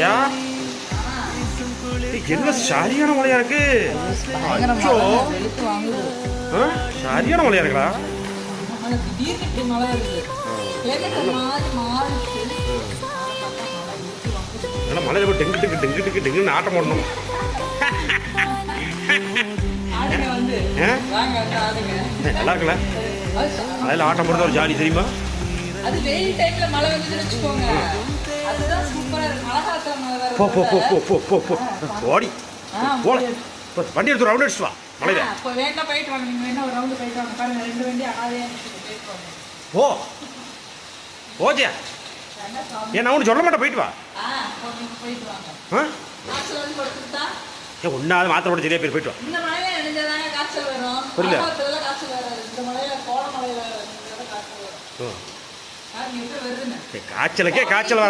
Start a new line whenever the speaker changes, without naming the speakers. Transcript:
யா என்ன சரியான மழையா இருக்கு. அச்சோ சரியான மழையா இருக்குடா. மழையில போய் டெங்கு டெங்கு டெங்கு டெங்கு டெங்குன்னு ஆட்டம் போடணும். நல்லா இருக்குல்ல, அதில் ஆட்டம் போடுறது ஒரு ஜாலி தெரியுமா?
அது வெயில் டைம்ல மழை வந்து வெச்சுக்கோங்க, அதுதான் சூப்பரா இருக்கு. மழை காலத்துல மழை வர
போ போ போ போ போ போ போ ஓடி போல வண்டி எடுத்து ரவுண்ட் அடிச்சு வா. மழையில
அப்போ வேணா போயிட்டு வாங்க. நீங்க வேணா ஒரு ரவுண்ட் போயிட்டு வாங்க. பாருங்க, 2 வண்டி அனாதையா போயிட்டு வாங்க.
போ ஓஜியா ஏன் நான் ஒன்று சொல்ல மாட்டேன், போயிட்டு வா.
போயிட்டு வாங்க. காய்ச்சல் வந்து கொடுத்துட்டா
ஒன்றாவது மாத்திரை போட சரியா பேர் போயிட்டு வா.
இந்த மழையில நினைஞ்சதாங்க காய்ச்சல் வரும்.
புரியல,
காய்ச்சல் வராது. இந்த மழையில கோட மழையில காய்ச்சல் வரும்.
காய்ச்சலுக்கே காய்ச்சல்